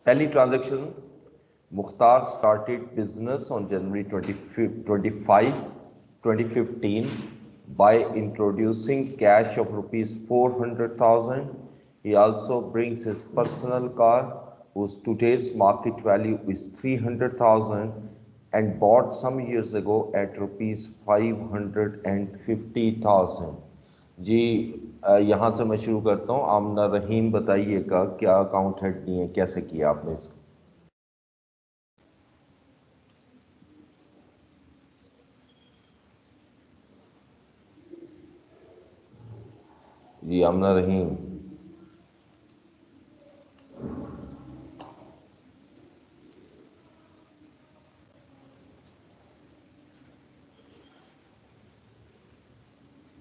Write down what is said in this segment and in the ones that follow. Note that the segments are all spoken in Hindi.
पहली transaction, Mukhtar started business on January 25, 2015 by introducing cash of rupees 400,000. He also brings his personal car whose today's market value is 300,000 and bought some years ago at rupees 550,000. जी यहाँ से मैं शुरू करता हूँ। आमना रहीम बताइएगा क्या अकाउंट हेड नहीं है, कैसे किया आपने इसको? जी आमना रहीम।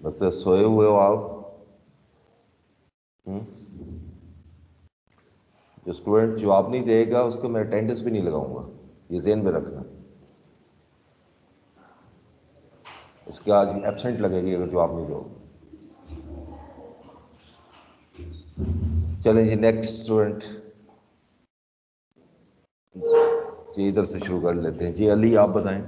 मतलब सोए हुए हो आप? जो स्टूडेंट जवाब नहीं देगा उसको मैं अटेंडेंस भी नहीं लगाऊंगा, ये ज़हन में रखना। उसके आज एब्सेंट लगेगी अगर जवाब नहीं दोगे। चलें जी, नेक्स्ट स्टूडेंट। जी इधर से शुरू कर लेते हैं। जी अली आप बताएं।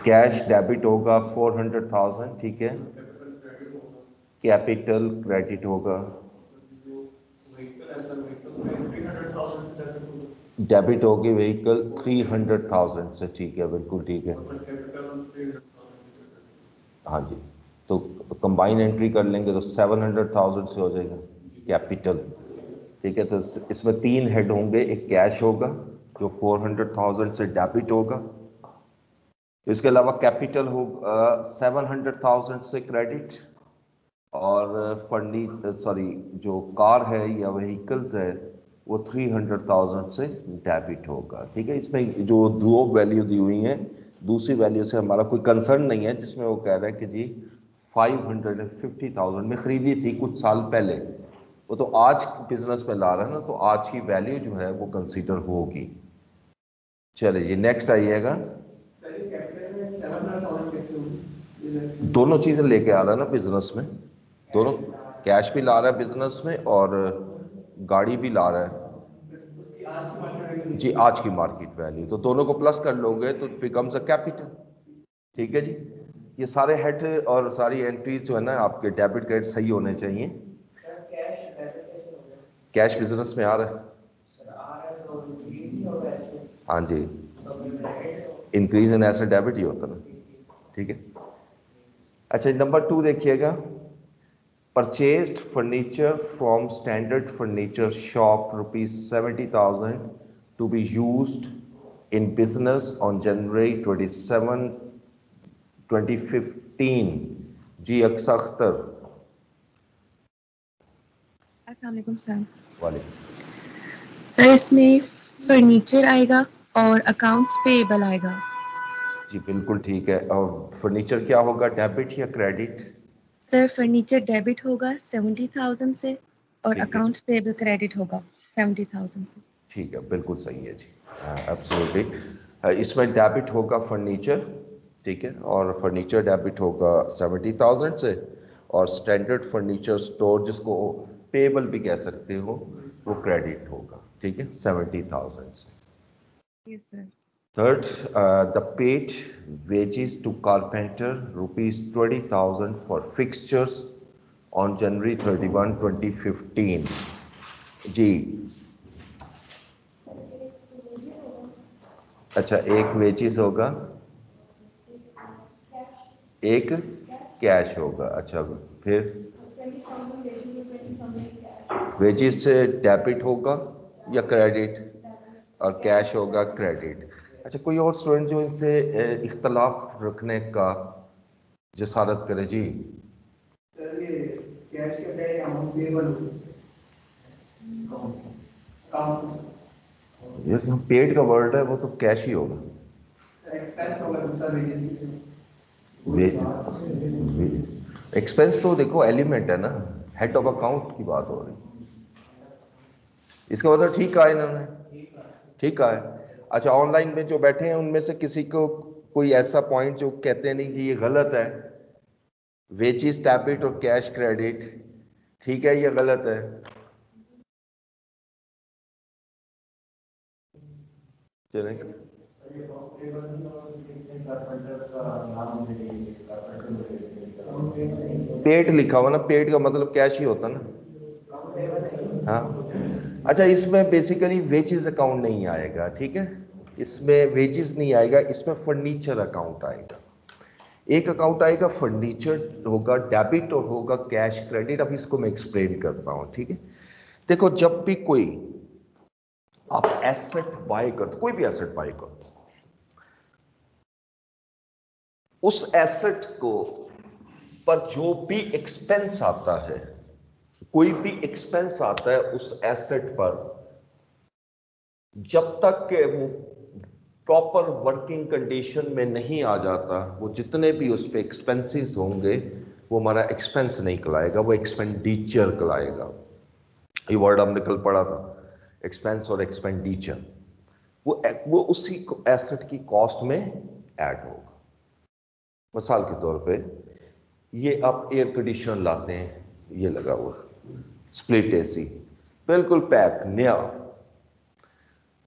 कैश डेबिट होगा 400,000, ठीक है। कैपिटल क्रेडिट होगा। डेबिट होगी व्हीकल 300,000 से, ठीक है, बिल्कुल ठीक है। हाँ जी, तो कंबाइन एंट्री कर लेंगे तो 700,000 से हो जाएगा कैपिटल, ठीक है। तो इसमें तीन हेड होंगे, एक कैश होगा जो 400,000 से डेबिट होगा, इसके अलावा कैपिटल होगा 700,000 से क्रेडिट, और जो कार है या व्हीकल्स है वो 300,000 से डेबिट होगा, ठीक है। इसमें जो दो वैल्यू दी हुई हैं, दूसरी वैल्यू से हमारा कोई कंसर्न नहीं है, जिसमें वो कह रहा है कि जी 550,000 में खरीदी थी कुछ साल पहले, वो तो आज बिजनेस में ला रहा है ना, तो आज की वैल्यू जो है वो कंसीडर होगी। चलिए जी नेक्स्ट आइएगा। दोनों चीजें लेके आ रहा है ना बिजनेस में, दोनों कैश भी ला रहा है बिजनेस में और गाड़ी भी ला रहा है जी, आज की मार्केट वैल्यू, तो दोनों को प्लस कर लोगे तो बिकम्स अ कैपिटल, ठीक है जी। ये सारे हेड और सारी एंट्रीज जो है ना आपके डेबिट क्रेडिट सही होने चाहिए। कैश बिजनेस में आ रहा है, हाँ जी, इंक्रीज इन एसेट डेबिट ही होता ना, ठीक है। अच्छा नंबर 2 देखिएगा। Purchased furniture from Standard Furniture Shop ₹70,000 to be used in business on January 27, 2015. जी अक्सा अख्तर। अस्सलाम वालेकुम सर। वालेकुम। सर इसमें फर्नीचर आएगा और अकाउंट्स पेएबल आएगा। जी बिल्कुल ठीक है। और फर्नीचर क्या होगा, डेबिट या क्रेडिट? सर फर्नीचर डेबिट होगा 70,000 से और ठीक है, अकाउंट्स पेएबल क्रेडिट होगा 70,000 से। ठीक है, बिल्कुल सही है जी, एब्सोल्युटली। इसमें डेबिट होगा फर्नीचर, ठीक है, और फर्नीचर डेबिट होगा 70,000 से, और स्टैंडर्ड फर्नीचर स्टोर जिसको पेबल भी कह सकते हो वो क्रेडिट होगा, ठीक है, 70,000 से। Yes sir. Third, the paid wages to carpenter ₹20,000 for fixtures on January 31, 2015. जी अच्छा, एक वेजेस होगा, एक कैश होगा। अच्छा फिर वेजेस से डेबिट होगा या क्रेडिट, और कैश होगा क्रेडिट। अच्छा कोई और स्टूडेंट जो इनसे इख्तलाफ रखने का जसारत करे जी? सर ये कैश के बजाय अमाउंट पेबल यार यहाँ पेड का वर्ड है, वो तो कैश ही होगा। एक्सपेंस होगा दूसरा एक्सपेंस तो देखो एलिमेंट है ना, हेड ऑफ अकाउंट की बात हो रही, इसका मतलब ठीक कहा इन्होंने, ठीक कहा है। अच्छा ऑनलाइन में जो बैठे हैं उनमें से किसी को कोई ऐसा पॉइंट जो कहते नहीं कि ये गलत है, वेजेस डेबिट और कैश क्रेडिट, ठीक है, ये गलत है? चलें, पेड लिखा हुआ ना, पेड का मतलब कैश ही होता ना। हाँ, अच्छा, इसमें बेसिकली वेजेस अकाउंट नहीं आएगा, ठीक है, इसमें वेजेस नहीं आएगा, इसमें फर्नीचर अकाउंट आएगा। एक अकाउंट आएगा फर्नीचर होगा, डेबिट और होगा कैश क्रेडिट। अब इसको मैं एक्सप्लेन करता हूं, ठीक है। देखो, जब भी कोई आप एसेट बाय करते, कोई भी एसेट बाय करते, उस एसेट को पर जो भी एक्सपेंस आता है, कोई भी एक्सपेंस आता है उस एसेट पर, जब तक के वो प्रॉपर वर्किंग कंडीशन में नहीं आ जाता, वो जितने भी उस पे एक्सपेंसेस होंगे वो हमारा एक्सपेंस नहीं कहलाएगा, वो एक्सपेंडिचर कहलाएगा। ये वर्ड हमने कल पढ़ा था, एक्सपेंस और एक्सपेंडिचर। वो उसी एसेट की कॉस्ट में ऐड होगा। मिसाल के तौर पे, ये आप एयर कंडीशनर लाते हैं, ये लगा हुआ स्प्लिट एसी, बिल्कुल पैक नया,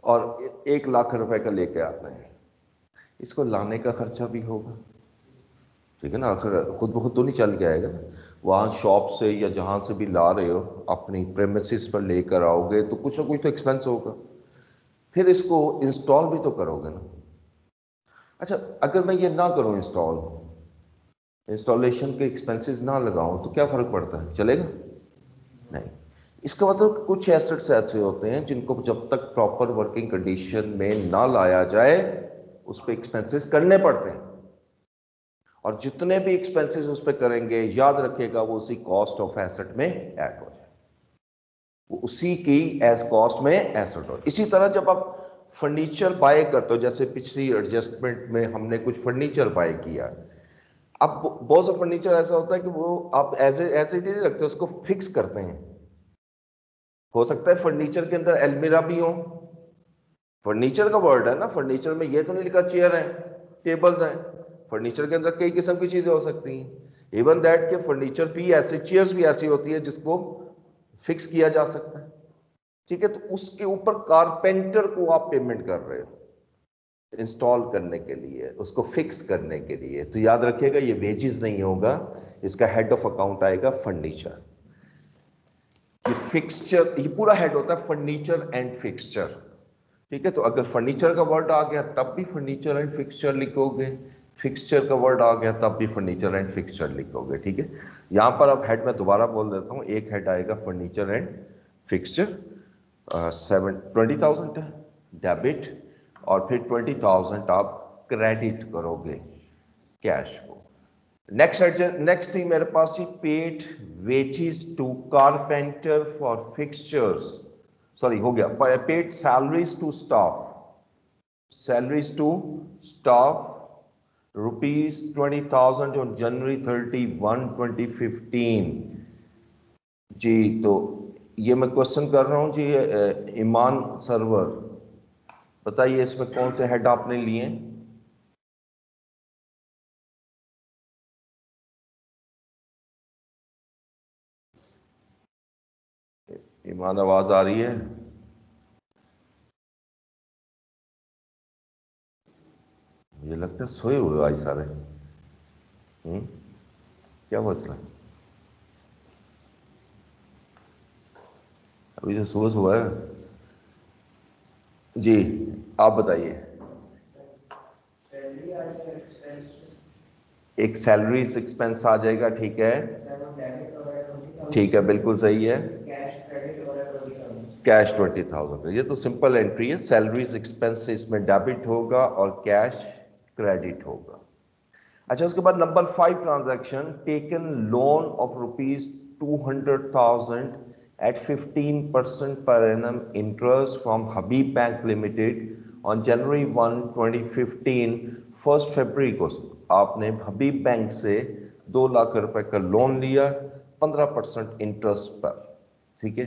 और 1 लाख रुपए का लेके आते हैं, इसको लाने का खर्चा भी होगा, ठीक है ना। आखिर खुद ब खुद तो नहीं चल के आएगा ना, वहाँ शॉप से या जहाँ से भी ला रहे हो अपनी प्रेमिसेस पर लेकर आओगे तो कुछ ना कुछ तो एक्सपेंस होगा, फिर इसको इंस्टॉल भी तो करोगे ना। अच्छा, अगर मैं ये ना करूँ, इंस्टॉलेशन के एक्सपेंसेस ना लगाऊं, तो क्या फर्क पड़ता है, चलेगा? नहीं। इसका मतलब कुछ एसेट्स ऐसे होते हैं जिनको जब तक प्रॉपर वर्किंग कंडीशन में ना लाया जाए उस पर एक्सपेंसेस करने पड़ते हैं, और जितने भी एक्सपेंसेस उस पर करेंगे, याद रखिएगा, वो उसी कॉस्ट ऑफ एसेट में ऐड हो जाए, वो उसी की एज कॉस्ट में एसेट हो। इसी तरह जब आप फर्नीचर बाय करते हो, जैसे पिछली एडजस्टमेंट में हमने कुछ फर्नीचर बाय किया, अब बहुत सा फर्नीचर ऐसा होता है कि वो आप एज इट इज रखते हो, उसको फिक्स करते हैं। हो सकता है फर्नीचर के अंदर अलमीरा भी हो, फर्नीचर का वर्ड है ना, फर्नीचर में ये तो नहीं लिखा चेयर है, टेबल्स हैं, फर्नीचर के अंदर कई किस्म की चीजें हो सकती हैं। इवन दैट के फर्नीचर भी ऐसे, चेयर्स भी ऐसी होती है जिसको फिक्स किया जा सकता है, ठीक है। तो उसके ऊपर कारपेंटर को आप पेमेंट कर रहे हो इंस्टॉल करने के लिए, उसको फिक्स करने के लिए, तो याद रखिएगा ये वेजेस नहीं होगा, इसका हेड ऑफ अकाउंट आएगा फर्नीचर। ये फिक्सचर, ये पूरा हेड होता है फर्नीचर एंड फिक्सचर, ठीक है। तो अगर फर्नीचर का वर्ड आ गया तब भी फर्नीचर एंड फिक्सचर लिखोगे, फिक्सचर का वर्ड आ गया तब भी फर्नीचर एंड फिक्सचर लिखोगे, ठीक है। यहां पर अब हेड मैं दोबारा बोल देता हूं, एक हेड आएगा फर्नीचर एंड फिक्सचर, 20,000 है डेबिट, और फिर 20,000 आप क्रेडिट करोगे कैश को। नेक्स्ट थी मेरे पास ही, paid wages to carpenter for fixtures, sorry हो गया, paid salaries to staff, ₹20,000 on January 31, 2015। जी, तो ये मैं क्वेश्चन कर रहा हूं जी, ईमान सर्वर, बताइए इसमें कौन से हेड आपने लिए? ईमान, आवाज आ रही है? मुझे लगता है सोए हुए आज सारे। क्या मसला? अभी तो सुबह सुबह है जी, आप बताइए। एक सैलरीज एक्सपेंस आ जाएगा, ठीक है, ठीक है, बिल्कुल सही है, कैश 20,000, ये तो सिंपल एंट्री है। सैलरीज एक्सपेंस इसमें डेबिट होगा और कैश क्रेडिट होगा। अच्छा, उसके बाद number 5 transaction, taken loan of ₹200,000 at 15% per annum interest from Habib Bank Limited on January 1, 2015। 1 फरवरी को आपने हबीब बैंक से 2 लाख रुपए का लोन लिया 15% इंटरेस्ट पर, ठीक है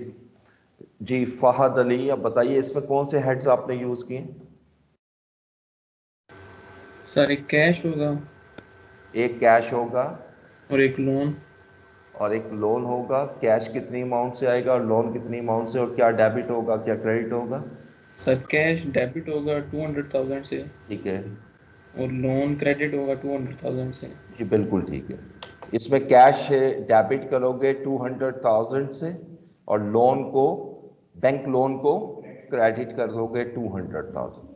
जी। फहद अली, अब बताइए इसमें कौन से हेड्स आपने यूज किए? सर एक कैश होगा, एक कैश होगा और एक लोन। और एक लोन होगा। कैश कितनी अमाउंट से आएगा और लोन कितनी अमाउंट से, और क्या डेबिट होगा क्या क्रेडिट होगा? सर कैश डेबिट होगा 200,000 से ठीक है और लोन क्रेडिट होगा 200,000 से। जी, बिल्कुल ठीक है। इसमें कैश डेबिट करोगे 200,000 से और लोन को, बैंक लोन को क्रेडिट कर दोगे 200,000।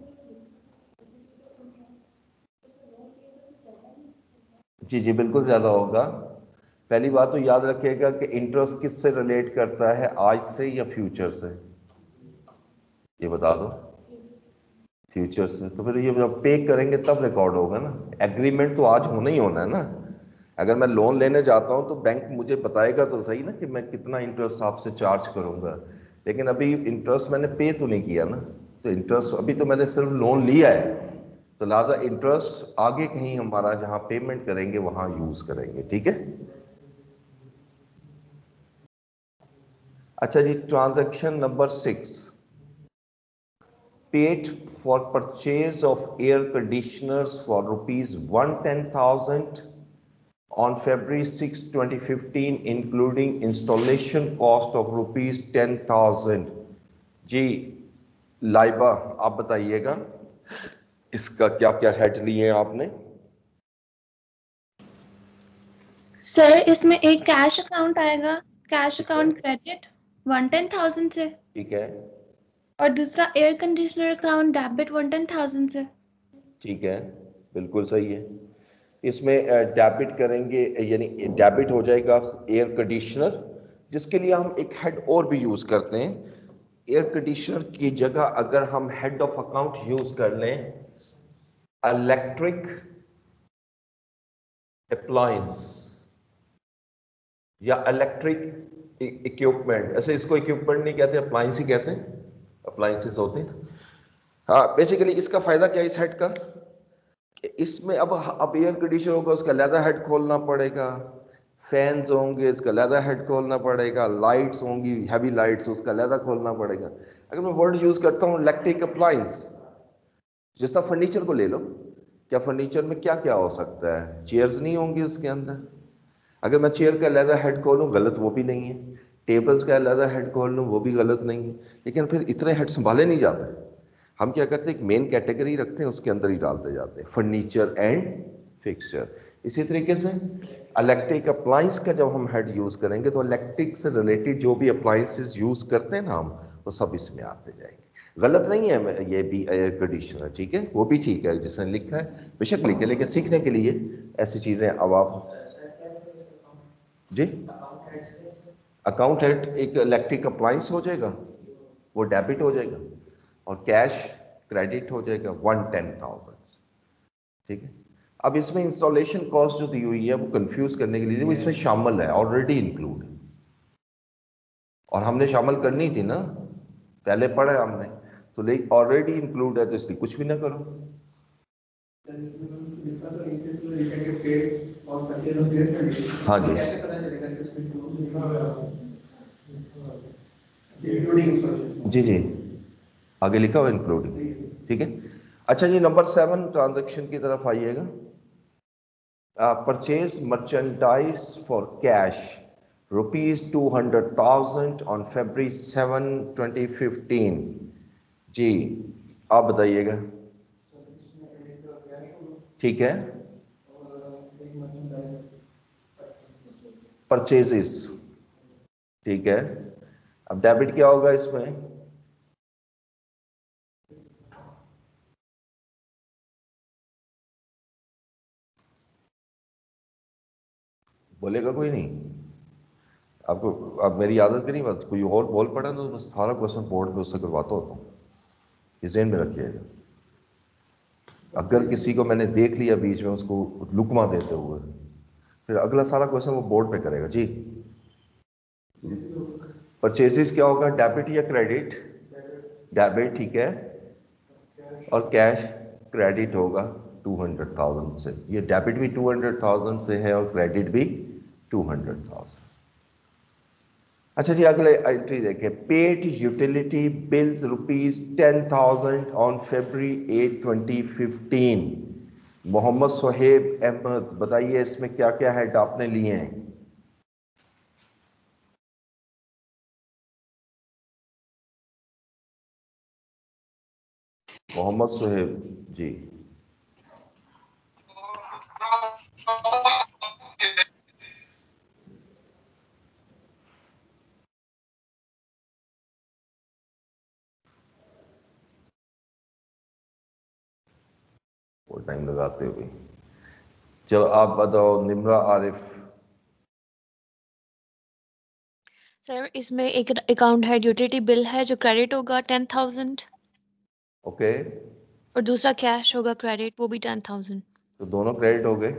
जी जी, बिल्कुल ज़्यादा होगा। पहली बात तो याद रखिएगा कि इंटरेस्ट किससे रिलेट करता है, आज से या फ्यूचर से, ये बता दो। फ्यूचर से, तो फिर ये जब पे करेंगे तब रिकॉर्ड होगा ना। एग्रीमेंट तो आज होना ही होना है ना। अगर मैं लोन लेने जाता हूं तो बैंक मुझे बताएगा तो सही ना कि मैं कितना इंटरेस्ट आपसे चार्ज करूंगा, लेकिन अभी इंटरेस्ट मैंने पे तो नहीं किया ना। तो इंटरेस्ट अभी तो मैंने सिर्फ लोन लिया है, तो लिहाजा इंटरेस्ट आगे कहीं हमारा जहां पेमेंट करेंगे वहां यूज करेंगे। ठीक है। अच्छा जी, transaction number 6, paid for purchase of air conditioners for rupees 110,000 on February 6, 2015, including installation cost of rupees 10,000। जी लाइबा, आप बताइएगा इसका क्या क्या हेड लिए हैं आपने। सर इसमें एक कैश अकाउंट आएगा, कैश अकाउंट क्रेडिट 110,000 से, ठीक है और दूसरा एयर कंडीशनर अकाउंट डेबिट 110,000 से। ठीक है, बिल्कुल सही है। इसमें डेबिट करेंगे, यानी डेबिट हो जाएगा एयर कंडीशनर, जिसके लिए हम एक हेड और भी यूज करते हैं। एयर कंडीशनर की जगह अगर हम हेड ऑफ अकाउंट यूज कर लें इलेक्ट्रिक अप्लायंस या इलेक्ट्रिक इक्विपमेंट, ऐसे इसको इक्विपमेंट नहीं कहते, अप्लायंस ही कहते हैं, अप्लायंसेस होते हैं। हाँ, बेसिकली इसका फायदा क्या है इस हेड का, कि इसमें अब एयर कंडीशनर होगा उसका अलहदा हेड खोलना पड़ेगा, फैंस होंगे इसका अलहदा हेड खोलना पड़ेगा, लाइट्स होंगी हैवी लाइट्स उसका अलहदा खोलना पड़ेगा। अगर मैं वर्ड यूज करता हूँ इलेक्ट्रिक अप्लायंस, जिस तरह फर्नीचर को ले लो, क्या फर्नीचर में क्या क्या हो सकता है, चेयर्स नहीं होंगी उसके अंदर। अगर मैं चेयर का अलहदा हेड खोलूँ गलत वो भी नहीं है, टेबल्स का अलहदा हेड खोल लूँ वो भी गलत नहीं है, लेकिन फिर इतने हेड संभाले नहीं जाते। हम क्या करते हैं, एक मेन कैटेगरी रखते हैं उसके अंदर ही डालते जाते हैं, फर्नीचर एंड फिक्सचर। इसी तरीके से इलेक्ट्रिक अप्लायंस का जब हम हेड यूज करेंगे तो इलेक्ट्रिक से रिलेटेड जो भी अप्लायंसेस यूज करते हैं ना हम, वो सब इसमें आते जाएंगे। गलत नहीं है ये भी एयर कंडीशनर, ठीक है, वो भी ठीक है जिसने लिखा है बेशक लिखे, लेकिन सीखने के लिए ऐसी चीजें अब आप जी। अकाउंट हेड एक इलेक्ट्रिक अप्लायंस हो जाएगा, वो डेबिट हो जाएगा, और कैश क्रेडिट हो जाएगा 110,000। ठीक है। अब इसमें इंस्टॉलेशन कॉस्ट जो दी हुई है वो कंफ्यूज करने के लिए, वो इसमें शामिल है, ऑलरेडी इंक्लूड है, और हमने शामिल करनी थी ना, पहले पढ़ा हमने, तो लेकिन ऑलरेडी इंक्लूड है तो इसलिए कुछ भी ना करो। हाँ जी जी जी, आगे लिखा हुआ इंक्लूडिंग। ठीक है। अच्छा जी, नंबर 7 ट्रांजैक्शन की तरफ आइएगा। Purchase merchandise for cash rupees 200,000 on February 7, 2015। जी आप बताइएगा। ठीक है, परचेजेस, ठीक है। अब डेबिट क्या होगा इसमें, बोलेगा कोई नहीं आपको। अब मेरी आदत की नहीं बात, कोई और बोल पड़ा तो मैं सारा क्वेश्चन बोर्ड पे उससे करवाता होता हूँ, इस ज़हन में रखिएगा। अगर किसी को मैंने देख लिया बीच में उसको लुकमा देते हुए, फिर अगला सारा क्वेश्चन वो बोर्ड पे करेगा। जी, परचेजेस क्या होगा, डेबिट या क्रेडिट, डेबिट, ठीक है, और कैश क्रेडिट होगा 200,000 से। ये डेबिट भी 200,000 से है और क्रेडिट भी 200,000। अच्छा जी, अगले एंट्री देखें, paid utility bills rupees 10,000 on February 8, 2015। Mohammed Sohaib Ahmed, बताइए इसमें क्या क्या हेड आपने लिए हैं। मोहम्मद सुहेब जी। वो टाइम लगाते हुए, चलो आप बताओ निम्रा आरिफ। सर इसमें एक अकाउंट है, यूटिलिटी बिल है जो क्रेडिट होगा 10,000, ओके, और दूसरा कैश होगा क्रेडिट, वो भी 10,000। तो दोनों क्रेडिट हो गए।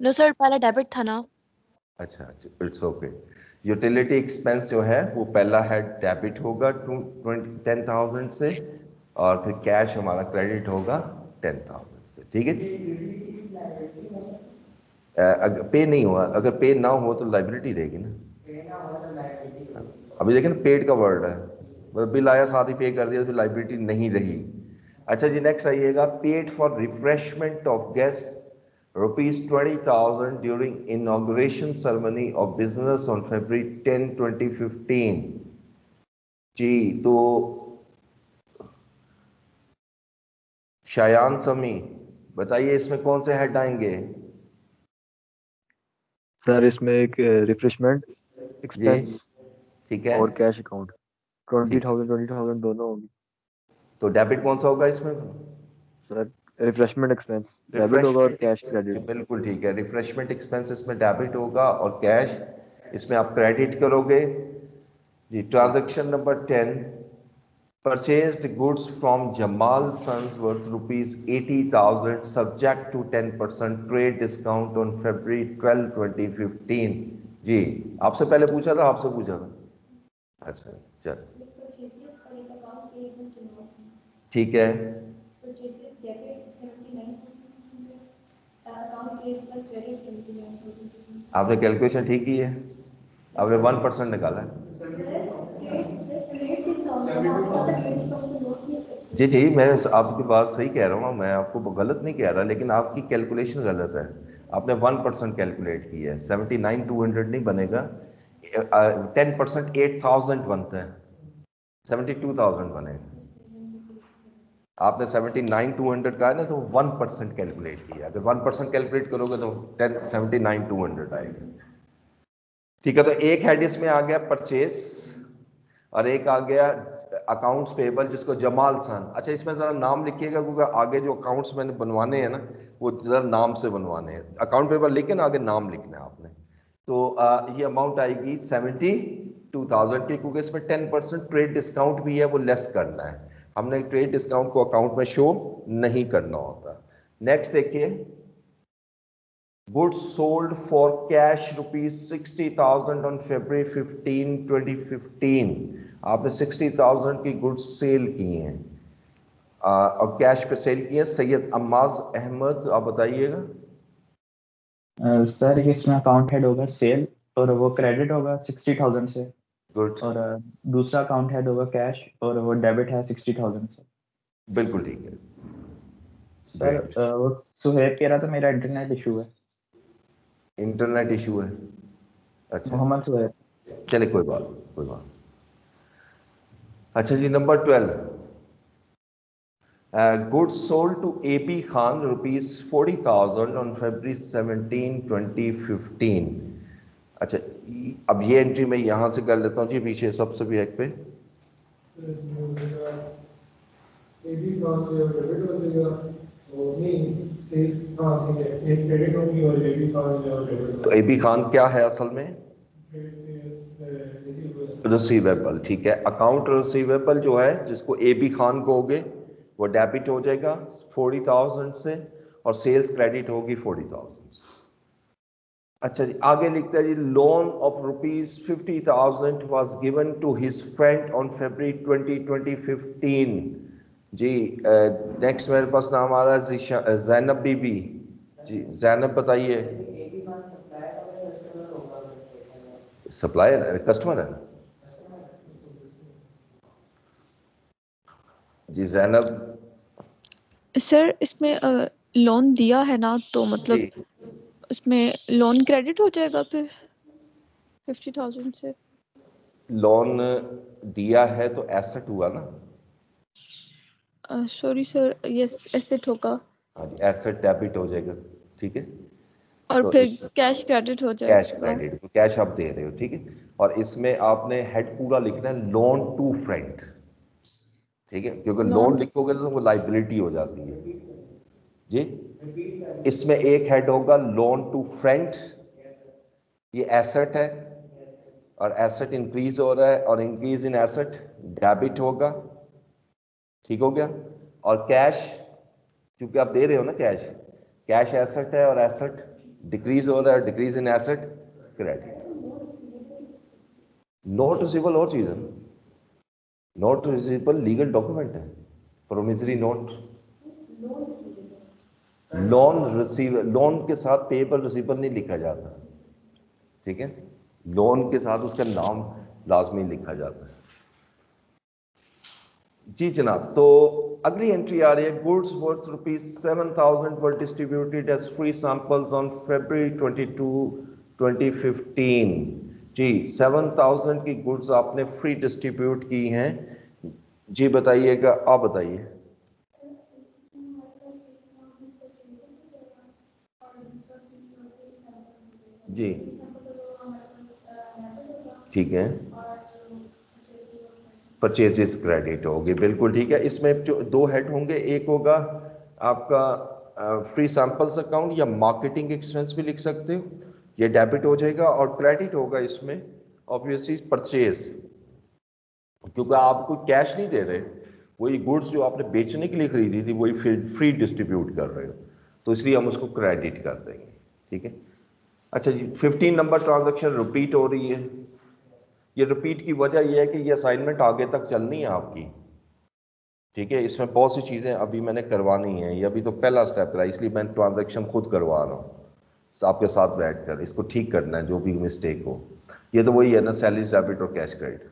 नो सर, पहला डेबिट था ना। अच्छा, इट्स ओके। यूटिलिटी एक्सपेंस जो है वो पहला है डेबिट होगा 10,000 से, और फिर कैश हमारा क्रेडिट होगा 10,000 से। ठीक है जी। अगर पे नहीं हुआ, अगर पे ना हो तो लाइबिलिटी रहेगी ना। अभी देखिए ना, पेड का वर्ड है, मतलब बिल आया साथ ही पे कर दिया तो लाइबिलिटी नहीं रही। अच्छा जी, नेक्स्ट आइएगा, paid for refreshment of guest ₹20,000 during inauguration ceremony of business on February 10, 2015। जी, तो शायान समी बताइए इसमें कौन से हेड आएंगे। सर इसमें एक रिफ्रेशमेंट जी, एक्सपेंस ठीक है, और कैश अकाउंट ठीक है। 20,000 दोनों होगी। तो डेबिट कौन सा होगा इसमें। सर रिफ्रेशमेंट एक्सपेंस डेबिट होगा और रिफ्रेशमेंट कैश जी क्रेडिट। बिल्कुल ठीक है, रिफ्रेशमेंट एक्सपेंस इसमें डेबिट होगा और कैश इसमें आप क्रेडिट करोगे जी। Transaction number 10, purchased goods from Jamal Sons worth ₹80,000 subject to 10% trade discount on February 12, 2015। जी, आपसे पहले पूछा था, आपसे पूछा था। अच्छा, चल ठीक है। आपने कैलकुलेशन ठीक की है, आपने 1% निकाला है। जी जी, मैं आपकी बात सही कह रहा हूँ, मैं आपको गलत नहीं कह रहा, लेकिन आपकी कैलकुलेशन गलत है। आपने 1% कैलकुलेट की है, 79,200 नहीं बनेगा। 10% 8,000 बनता है, 72,000 बनेगा। आपने 79,200 का है ना, तो 1% कैलकुलेट किया। अगर 1% कैलकुलेट करोगे तो 79,200 आएगा। ठीक है, तो एक हेड इसमें आ गया परचेस, और एक आ गया अकाउंट्स पेबल जिसको जमाल सन। अच्छा, इसमें ज़रा नाम लिखिएगा क्योंकि आगे जो अकाउंट्स मैंने बनवाने हैं ना, वो ज़रा नाम से बनवाने हैं। अकाउंट पेबल लिखे ना, आगे नाम लिखना है आपने। तो ये अमाउंट आएगी 72,000 की, क्योंकि इसमें 10% ट्रेड डिस्काउंट भी है, वो लेस करना है। हमने ट्रेड डिस्काउंट को अकाउंट में शो नहीं करना होता। नेक्स्ट देखिए, goods sold for cash ₹60,000 on February 15, 2015। आपने 60,000 की गुड्स सेल की हैं और कैश पे सेल की है। सैयद अम्माज अहमद, आप बताइएगा। सर इसमें अकाउंट हेड होगा सेल, और वो क्रेडिट होगा 60,000 से, गुड, और दूसरा अकाउंट हेड होगा कैश, और वो डेबिट है 60,000 से। बिल्कुल ठीक है। सर ग्रेट, वो सुहेब कह रहा था मेरा इंटरनेट इशू है। इंटरनेट इशू है। अच्छा, मोहम्मद सुहेब। चले कोई बात, कोई बात। अच्छा जी, number 12, goods sold to AP Khan ₹40,000 on February 17, 2015। अच्छा, अब ये एंट्री मैं यहाँ से कर लेता हूँ जी, पीछे सबसे भी एक पे। तो एबी खान क्या है असल में, रिसीवेबल। ठीक है, अकाउंट रिसीवेबल जो है जिसको एबी खान कहोगे वो डेबिट हो जाएगा 40,000 से, और सेल्स क्रेडिट होगी 40,000। अच्छा जी, आगे लिखता है जी, loan of ₹50,000 was given to his friend on February 20, 2015। जी, नेक्स्ट मेरे पास नाम आ रहा है जैनब बीबी। जी जैनब बताइए। सप्लायर है, कस्टमर है जी। जैनब सर इसमें लोन दिया है ना, तो मतलब जी, उसमें लोन क्रेडिट हो जाएगा फिर 50,000 से। लोन दिया है तो एसेट हुआ ना। सॉरी सर, यस एसेट होगा हाँ जी, एसेट डेबिट हो जाएगा, ठीक है। और तो फिर कैश क्रेडिट हो कैश जाएगा। क्रेडिट, तो कैश आप दे रहे हो, ठीक है। और इसमें आपने हेड पूरा लिखना है लोन टू फ्रेंड, ठीक है, क्योंकि लोन लिखोगे तो वो लाइबिलिटी हो जाती है जी। इसमें एक हेड होगा लोन टू फ्रेंड, ये एसेट है और एसेट इंक्रीज हो रहा है और इंक्रीज इन एसेट डेबिट होगा, ठीक हो गया। और कैश, क्योंकि आप दे रहे हो ना कैश, कैश एसेट है और एसेट डिक्रीज हो रहा है, decrease in asset credit. Note receivable और चीज है, नोट रिसीवेबल लीगल डॉक्यूमेंट है, promissory note. Loan receive, loan के साथ पेएबल रिसीवेबल नहीं लिखा जाता, ठीक है। लोन के साथ उसका नाम लाजमी लिखा जाता है जी जनाब। तो अगली एंट्री आ रही है, goods worth ₹7,000 were distributed as free samples on February 22, 2015। जी 7,000 की गुड्स आपने फ्री डिस्ट्रीब्यूट की हैं जी, बताइएगा, आप बताइए जी, ठीक है। परचेजेस क्रेडिट होगी, बिल्कुल ठीक है। इसमें जो दो हेड होंगे, एक होगा आपका फ्री सैंपल्स अकाउंट या मार्केटिंग एक्सपेंस भी लिख सकते हो, ये डेबिट हो जाएगा। और क्रेडिट होगा इसमें ऑब्वियसली परचेज, क्योंकि आप कोई कैश नहीं दे रहे, वही गुड्स जो आपने बेचने के लिए खरीदी थी वही फ्री डिस्ट्रीब्यूट कर रहे हो, तो इसलिए हम उसको क्रेडिट कर देंगे, ठीक है। अच्छा जी, 15 नंबर ट्रांजैक्शन रिपीट हो रही है। ये रिपीट की वजह यह है कि ये असाइनमेंट आगे तक चलनी है आपकी, ठीक है। इसमें बहुत सी चीज़ें अभी मैंने करवानी है, ये अभी तो पहला स्टेप रहा, इसलिए मैं ट्रांजैक्शन खुद करवा रहा हूँ आपके साथ बैठ कर, इसको ठीक करना है जो भी मिस्टेक हो। ये तो वही है ना, सैलरीज डेबिट और कैश क्रेडिट।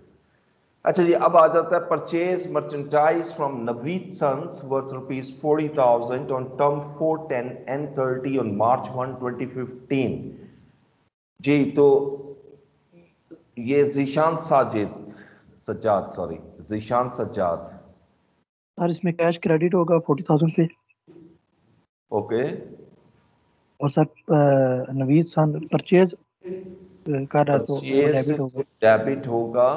अच्छा जी, अब आ जाता है purchase merchandise from Naveed Sons worth ₹40,000 on term 4, 10 and 30 on March 1, 2015। जी, तो ये जीशान सज्जाद सर इसमें कैश क्रेडिट होगा 40,000 पे, ओके। और सर नवीद सन परचेज कर रहा है तो वो परचेज डेबिट होगा। डेबिट होगा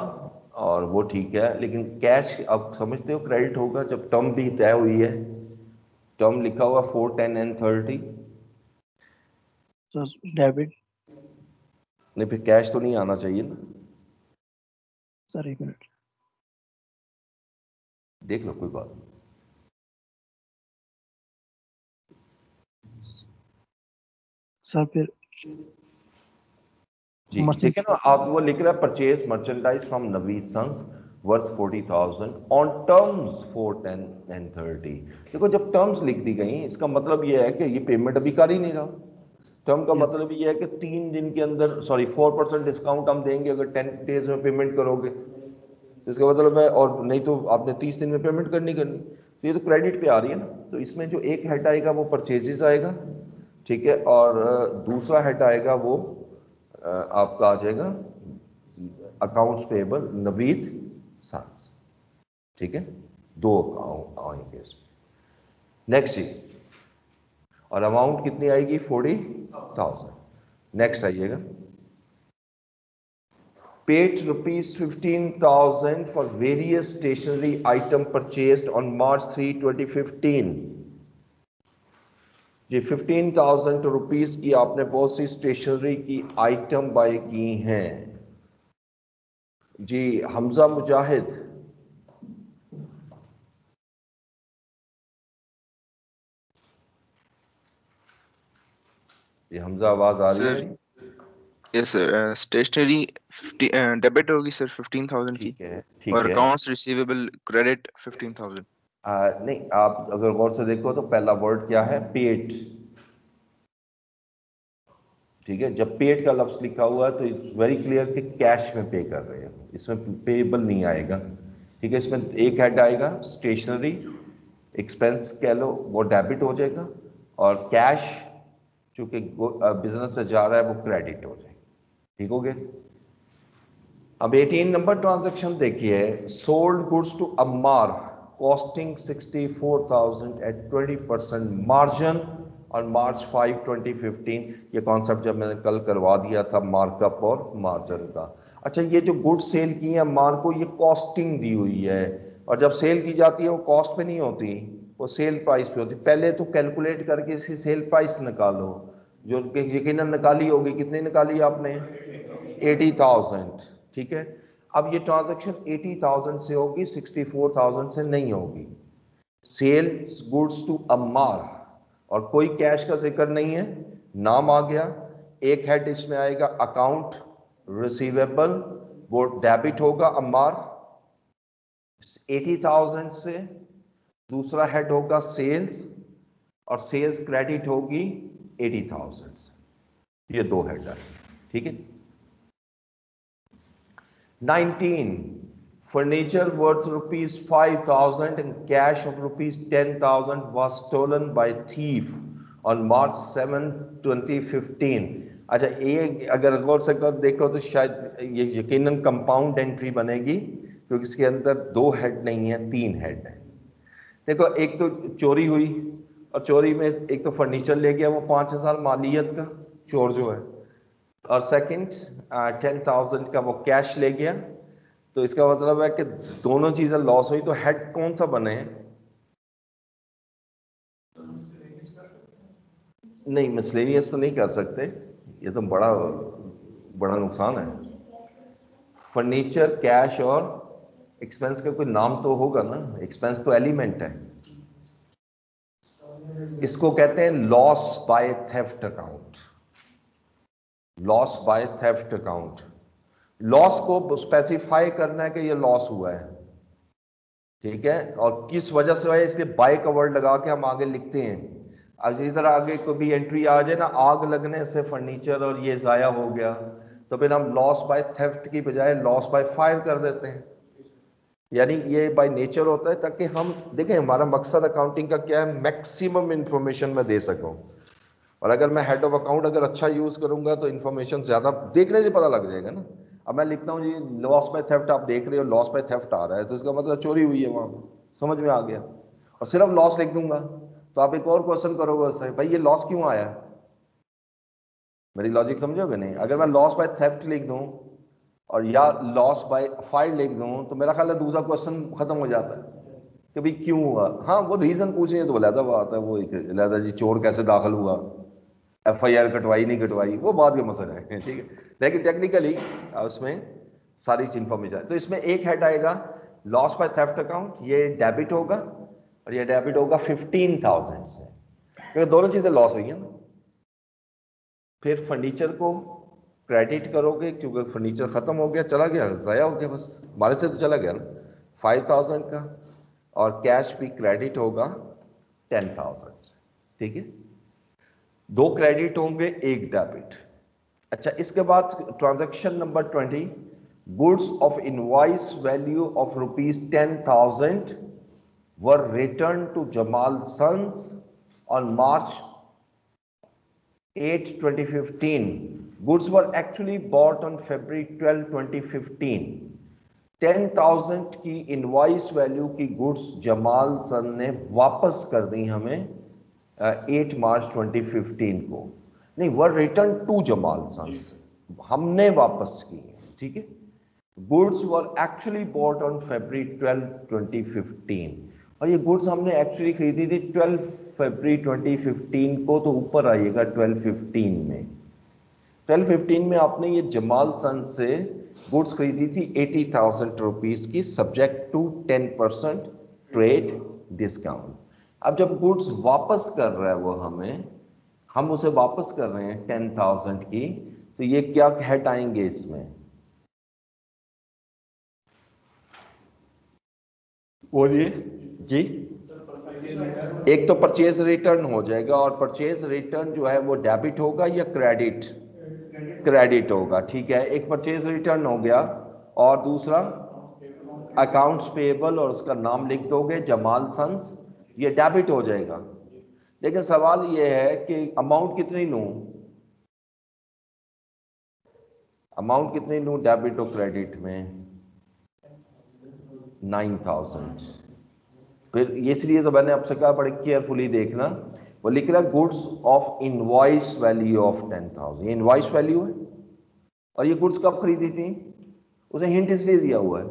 और वो ठीक है, लेकिन कैश आप समझते हो क्रेडिट होगा जब टर्म भी तय हुई है, टर्म लिखा हुआ 4, 10 and 30, तो डेबिट। नहीं फिर कैश तो नहीं आना चाहिए ना, सर एक मिनट, देख लो कोई बात नहीं। सर फिर जी ठीक है ना, आप वो लिख रहा है purchase merchandise from Naveed Sons worth 40,000 on terms 4, 10 and 30। देखो जब टर्म्स लिख दी गई इसका मतलब ये है कि ये पेमेंट अभी कर ही नहीं रहा। टर्म का मतलब ये है कि 3 दिन के अंदर, सॉरी 4% डिस्काउंट हम देंगे अगर 10 डेज में पेमेंट करोगे, इसका मतलब है, और नहीं तो आपने 30 दिन में पेमेंट करनी। तो ये तो क्रेडिट पे आ रही है ना, तो इसमें जो एक हेड आएगा वो परचेजेस आएगा, ठीक है, और दूसरा हेड आएगा वो आपका आ जाएगा अकाउंट्स पेएबल नवीद सन्स, ठीक है, दो आएंगे इसमें। नेक्स्ट जी, और अमाउंट कितनी आएगी 40,000। नेक्स्ट आइएगा, paid ₹15,000 for various stationery item purchased on March 3, 2015। Ji 15,000 rupees की आपने बहुत सी स्टेशनरी की आइटम बाय की हैं जी। हमजा मुजाहिद, ये हमजा आवाज आ रही है मेरी? यस सर, स्टेशनरी डेबिट होगी सर 15,000 की, ठीक है, ठीक और है। Accounts receivable credit 15,000। नहीं, आप अगर गौर से देखो तो पहला वर्ड क्या है, पेड, ठीक है। जब पेड का लफ्ज लिखा हुआ है तो इट्स वेरी क्लियर कि कैश में पे कर रहे हैं, इसमें पेएबल नहीं आएगा, ठीक है। इसमें एक हेड आएगा स्टेशनरी एक्सपेंस कह लो, वो डेबिट हो जाएगा, और कैश चूंकि बिजनेस से जा रहा है वो क्रेडिट हो जाएगा, ठीक हो गया। अब 18 नंबर ट्रांजैक्शन देखिए, sold goods to Ammar costing 64,000 at 20% margin on March 5, 2015। ये कॉन्सेप्ट जब मैंने कल करवा दिया था मार्कअप और मार्जिन का। अच्छा, ये जो गुड्स सेल की है मार को, ये कॉस्टिंग दी हुई है, और जब सेल की जाती है वो कॉस्ट पे नहीं होती, वो सेल प्राइस पे होती। पहले तो कैलकुलेट करके इसकी सेल प्राइस निकालो, जो यकीनन निकाली होगी। कितनी निकाली आपने? 80,000। ठीक है, अब ये ट्रांजैक्शन 80,000 से होगी, 64,000 से नहीं होगी। सेल्स गुड्स टू अम्मार, और कोई कैश का जिक्र नहीं है, नाम आ गया। एक हेड इसमें आएगा अकाउंट रिसीवेबल, वो डेबिट होगा अम्मार 80,000 से। दूसरा हेड होगा सेल्स, और सेल्स क्रेडिट होगी 80,000 से। ये दो हेड है, ठीक है। 19, furniture worth rupees 5,000 and cash of rupees 10,000 was stolen by thief on March 7, 2015। अच्छा, ये अगर गौर से कर देखो तो शायद ये यकीनन कंपाउंड एंट्री बनेगी, क्योंकि इसके अंदर दो हेड नहीं है, तीन हेड है। देखो, एक तो चोरी हुई, और चोरी में एक तो फर्नीचर ले गया वो 5,000 मालियत का चोर जो है, और सेकंड 10,000 का वो कैश ले गया। तो इसका मतलब है कि दोनों चीजें लॉस हुई। तो हेड कौन सा बने? नहीं, मिसलेनियस तो नहीं कर सकते, ये तो बड़ा बड़ा नुकसान है। फर्नीचर, कैश और एक्सपेंस का कोई नाम तो होगा ना, एक्सपेंस तो एलिमेंट है। इसको कहते हैं loss by theft account. Loss by theft account, loss को स्पेसिफाई करना है कि ये लॉस हुआ है, ठीक है, और किस वजह से हुआ है, इसलिए बाय का वर्ड लगा के हम आगे लिखते हैं। इसी तरह आगे कोई भी एंट्री आ जाए ना, आग लगने से फर्नीचर और ये जाया हो गया, तो फिर हम लॉस बाय थेफ्ट की बजाय लॉस बाय फायर कर देते हैं। यानी ये बाय नेचर होता है, ताकि हम देखें हमारा मकसद अकाउंटिंग का क्या है, मैक्सिमम इंफॉर्मेशन मैं दे सकूं। और अगर मैं हेड ऑफ अकाउंट अगर अच्छा यूज करूंगा तो इन्फॉर्मेशन ज्यादा देखने से पता लग जाएगा ना। अब मैं लिखता हूँ जी लॉस बाय थेफ्ट, आप देख रहे हो लॉस बाय थेफ्ट आ रहा है, तो इसका मतलब चोरी हुई है वहां, समझ में आ गया। और सिर्फ लॉस लिख दूंगा तो आप एक और क्वेश्चन करोगे उससे, भाई ये लॉस क्यों आया? मेरी लॉजिक समझोगे नहीं? अगर मैं लॉस बाय थेफ्ट लिख दूं और या लॉस बाय फायर लिख दूं, तो मेरा ख्याल है दूसरा क्वेश्चन खत्म हो जाता है कि भाई क्यों हुआ। हाँ, वो रीजन पूछने तो लहदा बात है, वो एक लहदा जी चोर कैसे दाखिल हुआ, FIR कटवाई नहीं कटवाई, वो बात का मसला है, ठीक है। लेकिन टेक्निकली उसमें सारी इन्फॉर्मेशन है। तो इसमें एक हेड आएगा लॉस बाय थेफ्ट अकाउंट, ये डेबिट होगा, और ये डेबिट होगा 15,000 से, क्योंकि दोनों चीजें लॉस हुई हैं ना। फिर फर्नीचर को क्रेडिट करोगे, क्योंकि फर्नीचर खत्म हो गया, चला गया, ज़ाया हो गया, बस हमारे से तो चला गया ना 5,000 का, और कैश भी क्रेडिट होगा 10,000, ठीक है। दो क्रेडिट होंगे, एक डेबिट। अच्छा, इसके बाद transaction number 20, goods of invoice value of ₹10,000 were returned to Jamal Sons on March 8, 2015. Goods were actually bought on February 12, 2015. 10,000 की इनवॉइस वैल्यू की गुड्स जमाल सन ने वापस कर दी हमें 8 मार्च 2015 को। नहीं, वर रिटर्न टू जमाल सन्स, हमने वापस की, ठीक है। Goods were actually bot on February 12, 2015, और ये गुड्स हमने एक्चुअली खरीदी थी 12 फरवरी 2015 को, तो ऊपर आइएगा 1215 में। 1215 में आपने ये जमाल सन से गुड्स खरीदी थी 80,000 रुपीज की, सब्जेक्ट टू 10% ट्रेड डिस्काउंट। अब जब गुड्स वापस कर रहा है वो हमें, हम उसे वापस कर रहे हैं 10,000 की, तो ये क्या हेड आएंगे इसमें? बोलिए जी। एक तो परचेज रिटर्न हो जाएगा, और परचेज रिटर्न जो है वो डेबिट होगा या क्रेडिट? क्रेडिट होगा, ठीक है। एक परचेज रिटर्न हो गया, और दूसरा अकाउंट्स पेएबल, और उसका नाम लिख दोगे जमाल सन्स, ये डेबिट हो जाएगा। लेकिन सवाल ये है कि अमाउंट कितनी लूं, अमाउंट कितनी लूं डेबिट और क्रेडिट में? 9,000। फिर इसलिए तो मैंने आपसे कहा बड़े केयरफुली देखना, वो लिख रहा है goods of invoice value of 10,000, ये इनवॉइस वैल्यू है और ये गुड्स कब खरीदी थी, उसे हिंट इसलिए दिया हुआ है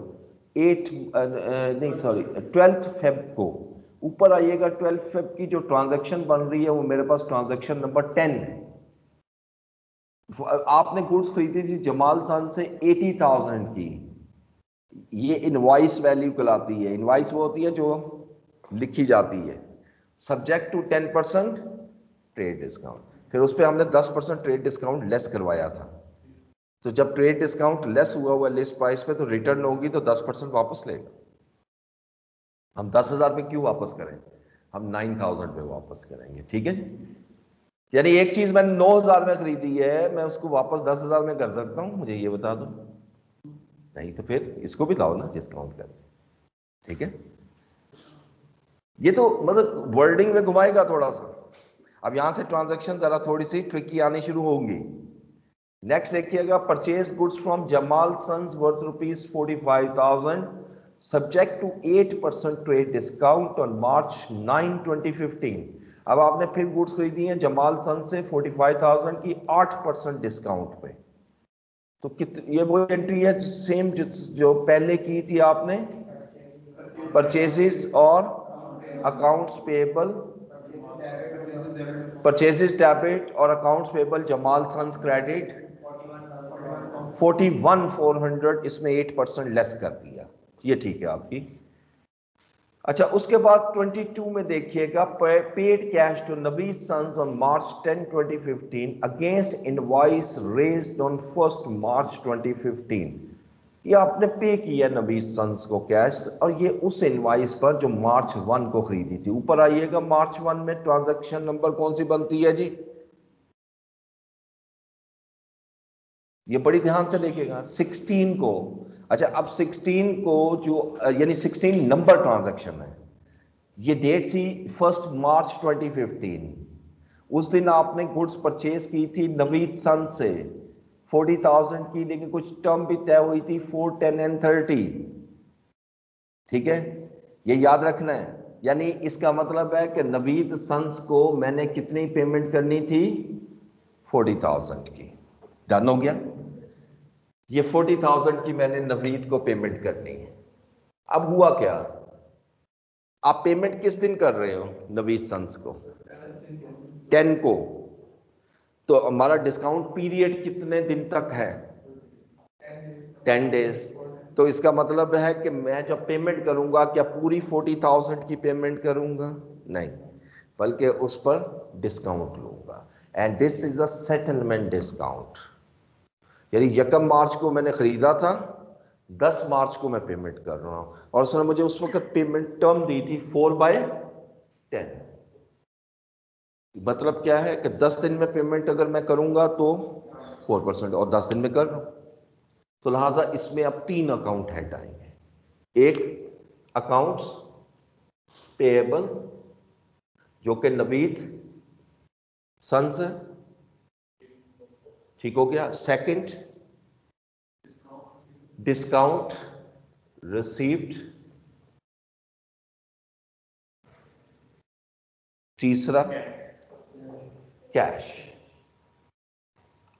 12 फेब को। ऊपर आइएगा 12 फेब की जो ट्रांजैक्शन बन रही है वो मेरे पास ट्रांजैक्शन नंबर 10 है। आपने गुड्स खरीदी थी जमाल सन से 80,000 की, ये इनवॉइस वैल्यू कहलाती है। इनवॉइस वो होती है जो लिखी जाती है सब्जेक्ट टू 10% ट्रेड डिस्काउंट, फिर उस पर हमने 10% ट्रेड डिस्काउंट लेस करवाया था। तो जब ट्रेड डिस्काउंट लेस हुआ लिस्ट प्राइस पे तो रिटर्न होगी तो 10% वापस लेगा। हम 10,000 में क्यों वापस करें, हम 9,000 पे वापस करेंगे, ठीक है। यानी एक चीज मैंने 9,000 में खरीदी है, मैं उसको वापस 10,000 में कर सकता हूं, मुझे ये बता दो। नहीं तो फिर इसको भी लाओ ना डिस्काउंट कर, ठीक है। ये तो मतलब वर्डिंग में घुमाएगा थोड़ा सा। अब यहां से ट्रांजैक्शन जरा थोड़ी सी ट्रिकी आनी शुरू होंगी। नेक्स्ट देखिएगा, purchase goods from Jamal Sons worth ₹45,000 subject to 8% trade discount on March 9, 2015। अब आपने फिर गुड्स खरीदी हैं जमाल सन से 45,000 की 8% डिस्काउंट पे। तो ये वो एंट्री है सेम जो पहले की थी आपने, परचेजेस और अकाउंट्स पेएबल, परचेजेस डेबिट और accounts payable Jamal Sons credit 41,400, इसमें 8% लेस कर दिया, ये ठीक है आपकी। अच्छा, उसके बाद 22 में देखिएगा, paid cash to Naveed Sons on March 10, 2015 against invoice raised on 1 March 2015। ये आपने पे किया नवीद सन्स को कैश, और ये उस इनवॉइस पर जो March 1 को खरीदी थी। ऊपर आइएगा, March 1 में ट्रांजैक्शन नंबर कौन सी बनती है जी, ये बड़ी ध्यान से देखिएगा 16 को। अच्छा, अब 16 को जो यानी 16 नंबर ट्रांजैक्शन है, ये डेट थी 1 March 2015। उस दिन आपने गुड्स परचेज की थी नवीद सन से 40,000 की, लेकिन कुछ टर्म भी तय हुई थी 4, 10 and 30, ठीक है, ये याद रखना है। यानी इसका मतलब है कि नवीद सन्स को मैंने कितनी पेमेंट करनी थी, 40,000 की। डन हो गया, ये 40,000 की मैंने नवीद को पेमेंट करनी है। अब हुआ क्या, आप पेमेंट किस दिन कर रहे हो नवीद सन्स को, 10 को, तो हमारा डिस्काउंट पीरियड कितने दिन तक है, 10 डेज। तो इसका मतलब है कि मैं जब पेमेंट करूंगा क्या पूरी 40,000 की पेमेंट करूंगा, नहीं, बल्कि उस पर डिस्काउंट लूंगा। And this is a settlement discount. यानी 1 मार्च को मैंने खरीदा था, 10 मार्च को मैं पेमेंट कर रहा हूं, और उसने मुझे उस वक्त पेमेंट टर्म दी थी 4/10। मतलब क्या है कि 10 दिन में पेमेंट अगर मैं करूंगा तो 4%, और 10 दिन में कर रहा हूं, तो लिहाजा इसमें अब 3 अकाउंट हेड आएंगे। एक अकाउंट्स पेएबल जो कि नवीद सन्स है, ठीक हो गया। Second, discount received. तीसरा, कैश।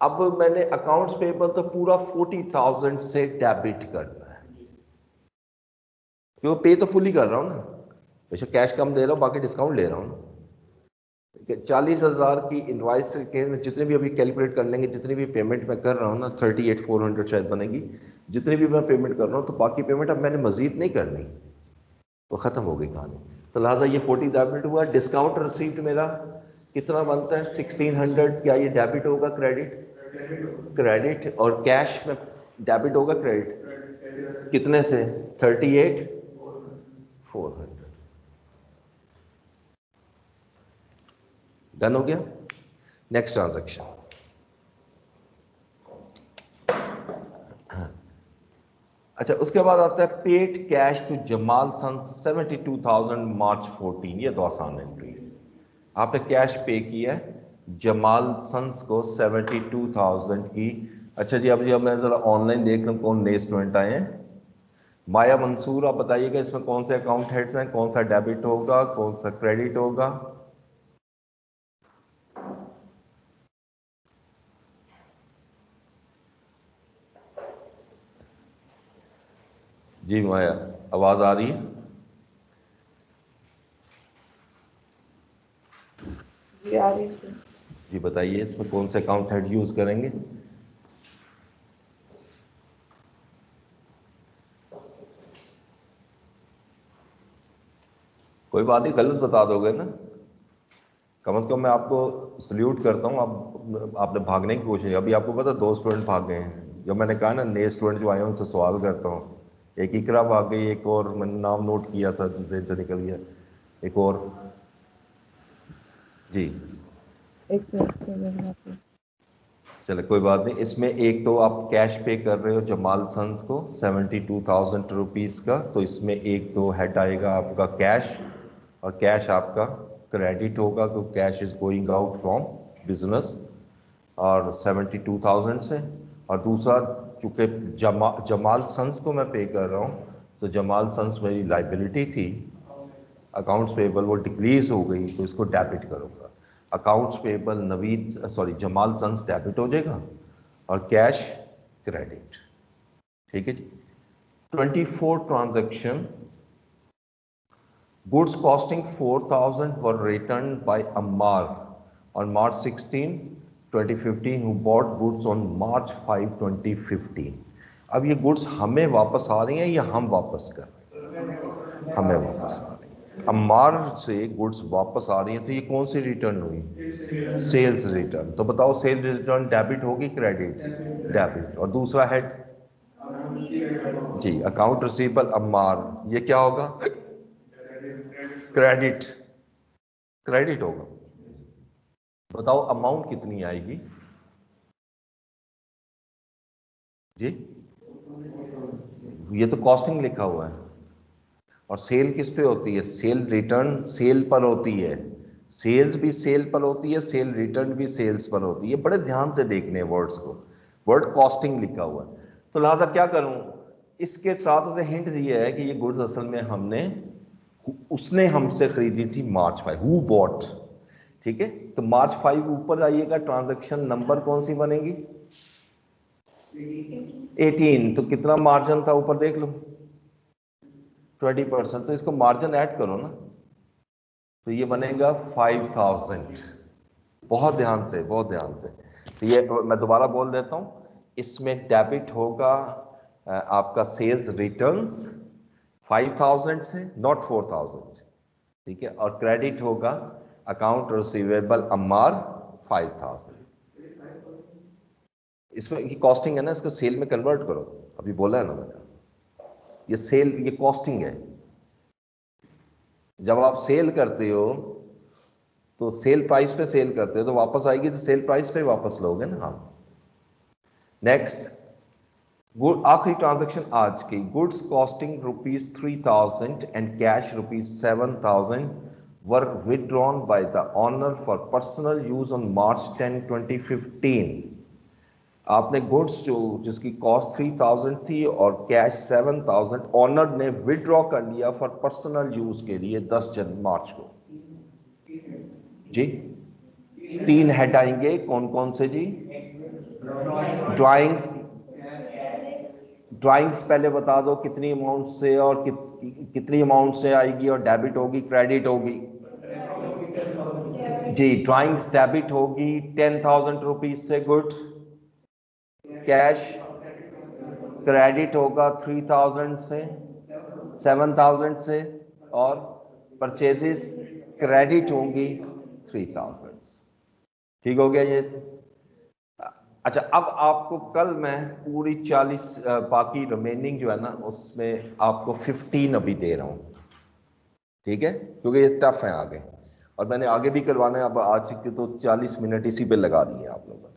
अब मैंने अकाउंट्स पेएबल तो पूरा 40,000 से डेबिट करना है, क्योंकि पे तो फुल ही कर रहा हूं ना, वैसे कैश कम दे रहा हूं, बाकी डिस्काउंट ले रहा हूं ना। 40,000 की इनवॉइस के जितने भी अभी कैलकुलेट कर लेंगे, जितनी भी पेमेंट मैं कर रहा हूँ ना, 38,400 शायद बनेगी, जितनी भी मैं पेमेंट कर रहा हूँ, तो बाकी पेमेंट अब मैंने मजीद नहीं करनी, तो ख़त्म हो गई कहानी। तो लिहाजा ये 40 डेबिट हुआ। डिस्काउंट रिसीव्ड मेरा कितना बनता है, 1,600। क्या ये डेबिट होगा क्रेडिट, क्रेडिट, और कैश में डेबिट होगा क्रेडिट, कितने से, 38,400। डन हो गया। नेक्स्ट ट्रांजैक्शन, अच्छा, उसके बाद आता है paid cash to Jamal Sons 72,000 March 14। ये तो आसान एंट्री है, आपने कैश पे किया है जमाल सन्स को 72,000 की। अच्छा जी, अब मैं जरा ऑनलाइन देख रहा हूँ कौन नए स्टूडेंट आए हैं। माया मंसूर, आप बताइएगा इसमें कौन से अकाउंट हेड्स हैं, कौन सा डेबिट होगा, कौन सा क्रेडिट होगा। जी माया, आवाज आ रही है? जी आ रही है सर। जी बताइए इसमें कौन से अकाउंट हेड यूज करेंगे। कोई बात नहीं, गलत बता दोगे ना, कम से कम मैं आपको सल्यूट करता हूँ। आपने भागने की कोशिश, अभी आपको पता 2 स्टूडेंट भाग गए हैं। जब मैंने कहा ना नए स्टूडेंट जो आए हैं उनसे सवाल करता हूँ, एक इकरा भाग गई, एक और मैंने नाम नोट किया था जेन से निकल गया, एक और। जी एक मिनट चले कोई बात नहीं। इसमें एक तो आप कैश पे कर रहे हो जमाल सन्स को 72,000 रुपीज़ का, तो इसमें एक तो हेड आएगा आपका कैश, और कैश आपका क्रेडिट होगा तो cash is going out from business और 72,000 से। और दूसरा चूंकि जमाल सन्स को मैं पे कर रहा हूँ, तो जमाल सन्स मेरी लाइबिलिटी थी, अकाउंट्स पेबल वो डिक्रीज हो गई, तो इसको डेबिट करूँगा। Accounts payable Jamal Sons debit हो जाएगा और कैश क्रेडिट। ठीक है जी। 24 transaction, goods costing 4,000 were returned by Ammar on March 16, 2015 who bought goods on March 5, 2015। अब ये गुड्स हमें वापस आ रही हैं या हम वापस कर रहे हैं? हमें वापस आ रही हैं। अम्मार से गुड्स वापस आ रही हैं, तो ये कौन सी रिटर्न हुई? Sales return. तो बताओ सेल रिटर्न डेबिट होगी क्रेडिट? डेबिट। और दूसरा हेड जी अकाउंट रिसीवेबल अम्मार, ये क्या होगा? क्रेडिट। क्रेडिट होगा। बताओ अमाउंट कितनी आएगी जी? ये तो कॉस्टिंग लिखा हुआ है। और सेल किस पे होती है? सेल रिटर्न सेल पर होती है, सेल्स भी सेल पर होती है, सेल रिटर्न भी सेल्स पर होती है। बड़े ध्यान से देखने वर्ड्स को, वर्ड कॉस्टिंग लिखा हुआ है। तो लिहाजा क्या करूं, इसके साथ उसने हिंट दिया है कि ये गुड्स असल में उसने हमसे खरीदी थी मार्च 5, हु बॉट। ठीक है, तो मार्च 5 ऊपर आइएगा, ट्रांजैक्शन नंबर कौन सी बनेगी? 18। तो कितना मार्जिन था ऊपर देख लो, 20%। तो इसको मार्जिन ऐड करो ना, तो ये बनेगा 5,000। बहुत ध्यान से, बहुत ध्यान से। तो ये मैं दोबारा बोल देता हूं, इसमें डेबिट होगा आपका सेल्स रिटर्न्स 5,000 से, नॉट 4,000। ठीक है, और क्रेडिट होगा अकाउंट रिसीवेबल अम्मार 5,000। इसमें ये कॉस्टिंग है ना, इसको सेल में कन्वर्ट करो, अभी बोला है ना मैंने, ये सेल, ये कॉस्टिंग है। जब आप सेल करते हो तो सेल प्राइस पे सेल करते हो, तो वापस आएगी तो सेल प्राइस पे वापस लोगे ना। हाँ, नेक्स्ट आखिरी ट्रांजैक्शन आज की, goods costing ₹3,000 and cash ₹7,000 were withdrawn by the owner for personal use on March 10, 2015। आपने गुड्स जिसकी कॉस्ट 3,000 थी और कैश 7,000 ऑनर ने विड्रॉ कर लिया फॉर पर्सनल यूज के लिए 10 मार्च को। जी 3 हेड आएंगे, कौन कौन से जी? ड्राइंग्स। ड्राइंग्स पहले बता दो कितनी अमाउंट से और कितनी अमाउंट से आएगी, और डेबिट होगी क्रेडिट होगी? जी ड्राइंग्स डेबिट होगी 10,000 रुपीज से गुड्स। कैश क्रेडिट होगा 3,000 से, 7,000 से, और परचेजेस क्रेडिट होंगी 3,000 से। ठीक हो गया ये? अच्छा, अब आपको कल मैं पूरी 40 बाकी रिमेनिंग जो है ना उसमें आपको 15 अभी दे रहा हूँ। ठीक है, क्योंकि ये टफ है आगे, और मैंने आगे भी करवाना है। अब आज के तो 40 मिनट इसी पे लगा दिए आप लोगों ने।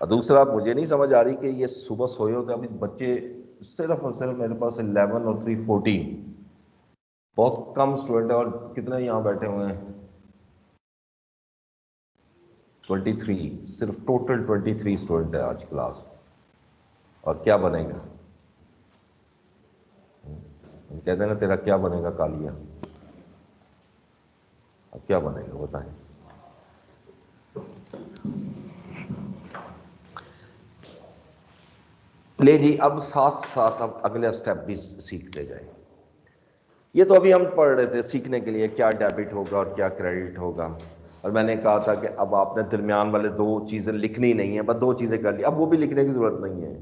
और दूसरा मुझे नहीं समझ आ रही कि ये सुबह सोए होते अभी बच्चे सिर्फ और सिर्फ मेरे पास 11 और 3 14, बहुत कम स्टूडेंट है। और कितने यहाँ बैठे हुए हैं? 23, सिर्फ टोटल 23 स्टूडेंट है आज क्लास। और क्या बनेगा? कहते हैं ना तेरा क्या बनेगा कालिया, अब क्या बनेगा बताएं। ले जी, अब साथ साथ अब अगला स्टेप भी सीखते जाए। ये तो अभी हम पढ़ रहे थे सीखने के लिए क्या डेबिट होगा और क्या क्रेडिट होगा, और मैंने कहा था कि अब आपने दरमियान वाले दो चीज़ें लिखनी नहीं है, बस दो चीज़ें कर ली, अब वो भी लिखने की ज़रूरत नहीं है।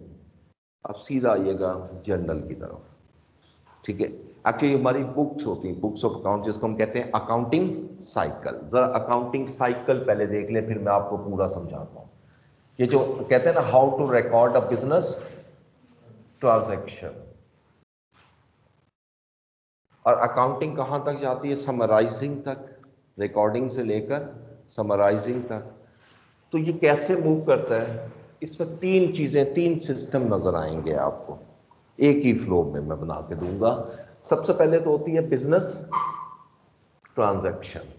अब सीधा आइएगा जर्नल की तरफ, ठीक है। एक्चुअली हमारी बुक्स होती हैं, बुक्स ऑफ अकाउंट, जिसको हम कहते हैं अकाउंटिंग साइकिल। ज़रा अकाउंटिंग साइकिल पहले देख लें, फिर मैं आपको पूरा समझाता हूँ। ये जो कहते हैं ना how to record a business transaction, और अकाउंटिंग कहाँ तक जाती है, समराइजिंग तक, रिकॉर्डिंग से लेकर समराइजिंग तक। तो ये कैसे मूव करता है, इसमें तीन चीज़ें, तीन सिस्टम नज़र आएंगे आपको, एक ही फ्लो में मैं बना के दूंगा। सबसे पहले तो होती है बिजनेस ट्रांजैक्शन।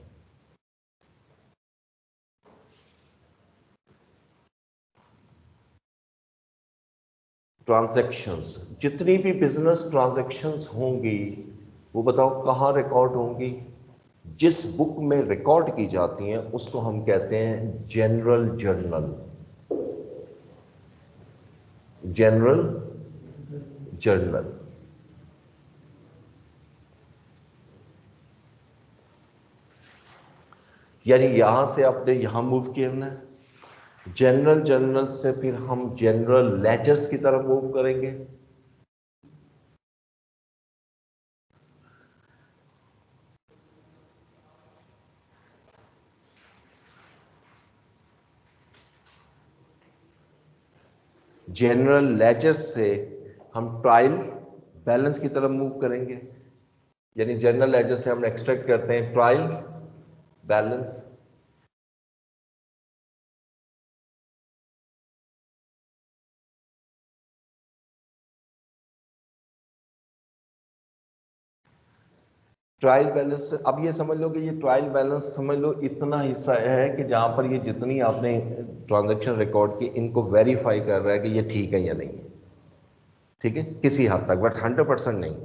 ट्रांजैक्शंस, जितनी भी बिजनेस ट्रांजैक्शंस होंगी वो बताओ कहाँ रिकॉर्ड होंगी, जिस बुक में रिकॉर्ड की जाती हैं उसको हम कहते हैं जनरल जर्नल। जनरल जर्नल, यानी यहां से आपने यहां मूव करना है, जनरल जर्नल से फिर हम जनरल लेजर्स की तरफ मूव करेंगे। जनरल लेजर से हम ट्रायल बैलेंस की तरफ मूव करेंगे, यानी जनरल लेजर से हम एक्सट्रैक्ट करते हैं ट्रायल बैलेंस। ट्रायल बैलेंस, अब ये समझ लो कि ये ट्रायल बैलेंस समझ लो इतना हिस्सा है कि जहां पर ये जितनी आपने ट्रांजैक्शन रिकॉर्ड की इनको वेरीफाई कर रहा है कि ये ठीक है या नहीं, ठीक है, किसी हद तक, बट 100% नहीं।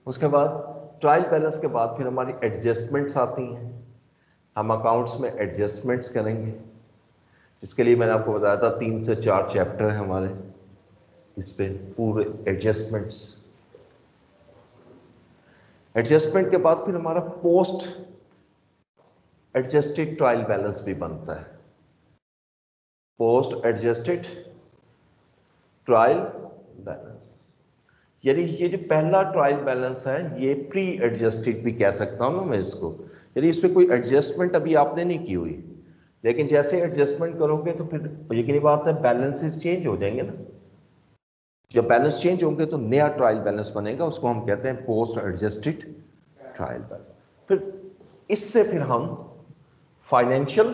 उसके बाद ट्रायल बैलेंस के बाद फिर हमारी एडजस्टमेंट्स आती हैं, हम अकाउंट्स में एडजस्टमेंट्स करेंगे, जिसके लिए मैंने आपको बताया था 3 से 4 चैप्टर है हमारे इस पे पूरे एडजस्टमेंट्स। एडजस्टमेंट के बाद फिर हमारा पोस्ट एडजस्टेड ट्रायल बैलेंस भी बनता है, पोस्ट एडजस्टेड ट्रायल बैलेंस। यानी ये जो पहला ट्रायल बैलेंस है ये प्री एडजस्टेड भी कह सकता हूं ना मैं इसको, यानी इस पर कोई एडजस्टमेंट अभी आपने नहीं की हुई, लेकिन जैसे एडजस्टमेंट करोगे तो फिर यकीनी बात है बैलेंसेस चेंज हो जाएंगे ना। जब बैलेंस चेंज होंगे तो नया ट्रायल बैलेंस बनेगा, उसको हम कहते हैं पोस्ट एडजस्टेड ट्रायल बैलेंस। फिर इससे फिर हम फाइनेंशियल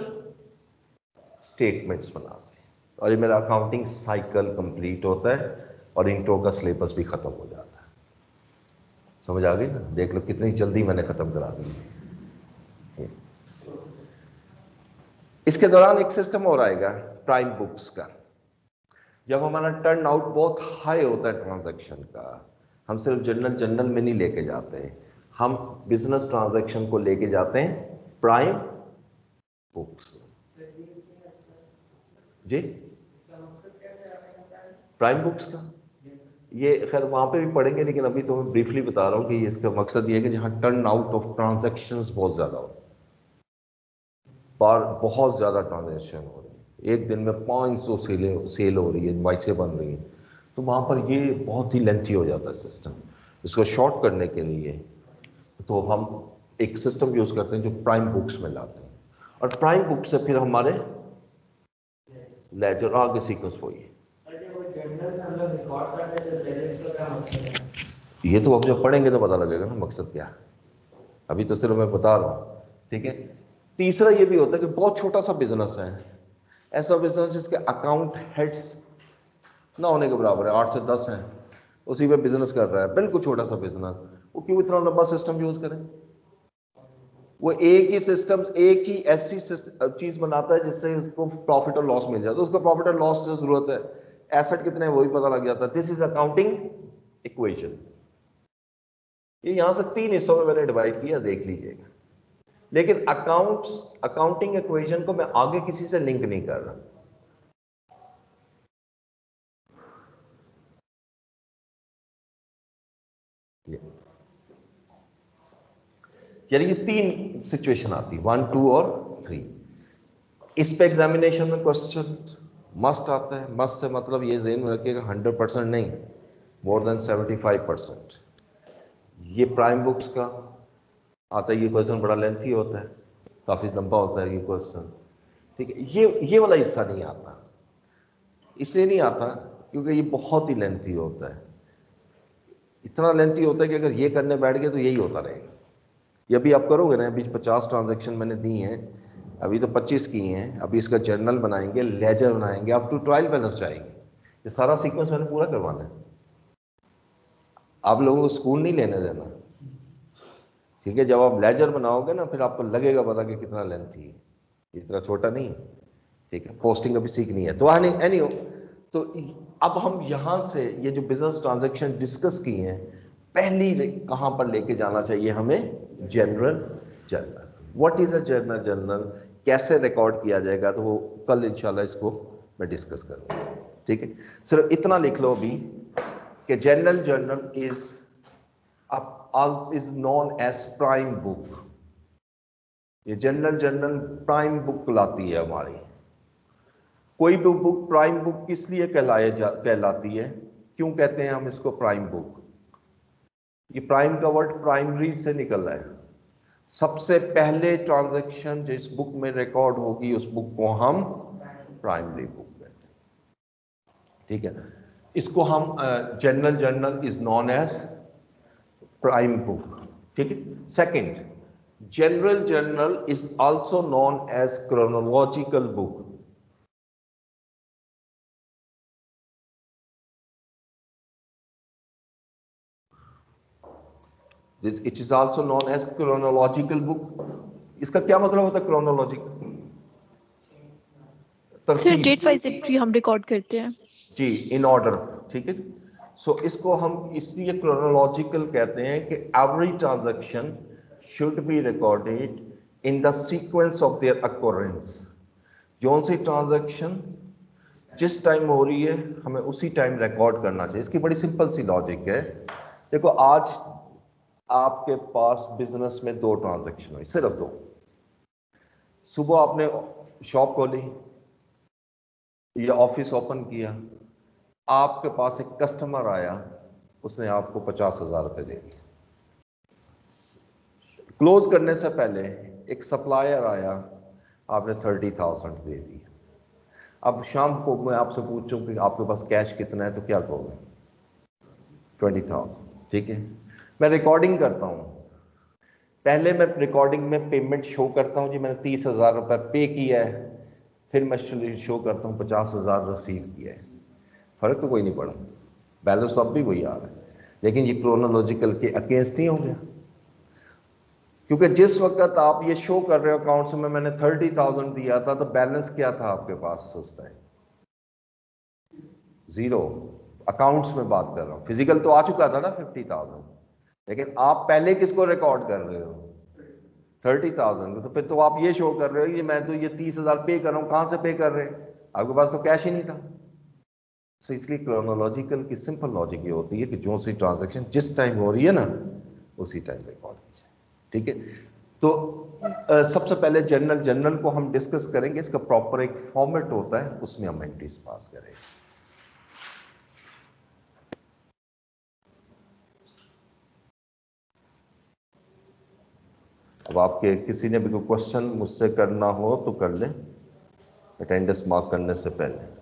स्टेटमेंट्स बनाते हैं, और ये मेरा अकाउंटिंग साइकिल कंप्लीट होता है और इंट्रो का सिलेबस भी खत्म हो जाता है। समझ आ गई ना, देख लो कितनी जल्दी मैंने खत्म करा दी। इसके दौरान एक सिस्टम और आएगा प्राइम बुक्स का। जब हमारा टर्न आउट बहुत हाई होता है ट्रांजैक्शन का, हम सिर्फ जनरल में नहीं लेके जाते, हम बिजनेस ट्रांजैक्शन को लेके जाते हैं प्राइम बुक्स। जी, प्राइम बुक्स का ये खैर वहां पे भी पढ़ेंगे, लेकिन अभी तो मैं ब्रीफली बता रहा हूँ कि इसका मकसद ये है कि जहां टर्न आउट ऑफ ट्रांजैक्शंस बहुत ज्यादा हो, बहुत ज्यादा ट्रांजैक्शन हो रही है, एक दिन में 500 सेल हो रही है, इनवॉइसें बन रही हैं, तो वहां पर ये बहुत ही लेंथी हो जाता है सिस्टम। इसको शॉर्ट करने के लिए तो हम एक सिस्टम यूज करते हैं जो प्राइम बुक्स में लाते हैं, और प्राइम बुक से फिर हमारे लेजर आगे सीक्वेंस वही है। ये तो अब जब पढ़ेंगे तो पता लगेगा ना मकसद क्या है, अभी तो सिर्फ मैं बता रहा हूँ, ठीक है। तीसरा ये भी होता है कि बहुत छोटा सा बिजनेस है, ऐसा बिजनेस जिसके अकाउंट हेड्स ना होने के बराबर है, 8 से 10 हैं, उसी पे बिजनेस कर रहा है, बिल्कुल छोटा सा बिजनेस, वो क्यों इतना लंबा सिस्टम यूज करें। वो एक ही सिस्टम, एक ही ऐसी चीज बनाता है जिससे उसको प्रॉफिट और लॉस मिल जाए, तो उसको प्रॉफिट और लॉस से जरूरत है, एसेट कितने वही पता लग जाता है। दिस इज अकाउंटिंग इक्वेशन, ये यहां से 3 हिस्सों में मैंने डिवाइड किया, देख लीजिएगा। लेकिन अकाउंटिंग इक्वेशन को मैं आगे किसी से लिंक नहीं कर रहा। यानी ये 3 सिचुएशन आती, 1, 2 और 3। इस पे एग्जामिनेशन में क्वेश्चन मस्ट आता है। मस्ट से मतलब ये ज़हन में रखिएगा 100% नहीं, मोर देन 75%। ये प्राइम बुक्स का आता है, ये क्वेश्चन बड़ा लेंथी होता है, काफ़ी लंबा होता है ये क्वेश्चन, ठीक है। ये वाला हिस्सा नहीं आता, इसलिए नहीं आता क्योंकि ये बहुत ही लेंथी होता है। इतना लेंथी होता है कि अगर ये करने बैठ गए तो यही होता रहेगा। ये अभी आप करोगे ना, अभी 50 ट्रांजैक्शन मैंने दी हैं, अभी तो 25 की हैं, अभी इसका जर्नल बनाएंगे, लेजर बनाएंगे, अप टू ट्रायल बैलेंस जाएंगे। ये सारा सीक्वेंस मैंने पूरा करवाना है। आप लोगों को स्कूल नहीं लेने देना, ठीक है। जब आप लेजर बनाओगे ना, फिर आपको लगेगा पता कि कितना लेंथी है, इतना छोटा नहीं है, ठीक है। पोस्टिंग अभी सीखनी है तो एनी हो। तो अब हम यहाँ से ये जो बिजनेस ट्रांजैक्शन डिस्कस की हैं, पहली कहाँ पर लेके जाना चाहिए हमें? General journal. What is a general journal, कैसे रिकॉर्ड किया जाएगा, तो वो कल इंशाल्लाह इसको मैं डिस्कस करूँगा, ठीक है। सिर्फ इतना लिख लो अभी कि general journal is known as prime book. ये जनरल जर्नल प्राइम बुक कहलाती है हमारी। कोई भी बुक प्राइम बुक किस लिए कहलाती है, क्यों कहते हैं हम इसको प्राइम बुक? ये प्राइम का वर्ड प्राइमरी से निकल रहा है। सबसे पहले ट्रांजैक्शन जिस बुक में रिकॉर्ड होगी उस बुक को हम प्राइमरी बुक कहते हैं, ठीक है। इसको हम general journal is known as prime book, ठीक है। Second, general journal is also known as chronological book. It is also known as chronological book. इसका क्या मतलब होता है chronological? Sir date wise entry हम रिकॉर्ड करते हैं जी, इन ऑर्डर, ठीक है। सो इसको हम इसलिए क्रोनोलॉजिकल कहते हैं कि every transaction should be recorded in the sequence of their occurrence. जो सी ट्रांजैक्शन जिस टाइम हो रही है हमें उसी टाइम रिकॉर्ड करना चाहिए। इसकी बड़ी सिंपल सी लॉजिक है। देखो, आज आपके पास बिजनेस में 2 ट्रांजैक्शन हुई, सिर्फ 2। सुबह आपने शॉप खोली या ऑफिस ओपन किया, आपके पास एक कस्टमर आया, उसने आपको 50,000 रुपये दे दिए। क्लोज करने से पहले एक सप्लायर आया, आपने 30,000 दे दी। अब शाम को मैं आपसे पूछूं कि आपके पास कैश कितना है, तो क्या कहोगे? 20,000, ठीक है। मैं रिकॉर्डिंग करता हूं, पहले मैं रिकॉर्डिंग में पेमेंट शो करता हूं, जी मैंने 30,000 रुपये पे किया है, फिर मैं शो करता हूं 50,000 रिसीव किया है। फर्क तो कोई नहीं पड़ा, बैलेंस अब भी वही आ रहा है, लेकिन ये क्रोनोलॉजिकल के अगेंस्ट नहीं हो गया। क्योंकि जिस वक्त आप ये शो कर रहे हो अकाउंट्स में मैंने 30,000 दिया था, तो बैलेंस क्या था आपके पास उस टाइम? 0। अकाउंट्स में बात कर रहा हूं, फिजिकल तो आ चुका था ना 50,000, लेकिन आप पहले किसको रिकॉर्ड कर रहे हो? 30,000। तो फिर तो आप ये शो कर रहे हो कि मैं तो ये 30,000 पे कर रहा हूं। कहां से पे कर रहे हैं? आपके पास तो कैश ही नहीं था। तो इसलिए क्रोनोलॉजिकल की सिंपल लॉजिक ये होती है कि जो सी ट्रांजैक्शन जिस टाइम हो रही है ना, उसी टाइम रिकॉर्ड कीजिए, ठीक है। तो सबसे पहले जनरल को हम डिस्कस करेंगे। इसका प्रॉपर एक फॉर्मेट होता है, उसमें हम एंट्रीज पास करेंगे। अब आपके किसी ने भी कोई क्वेश्चन मुझसे करना हो तो कर लें, अटेंडेंस मार्क करने से पहले।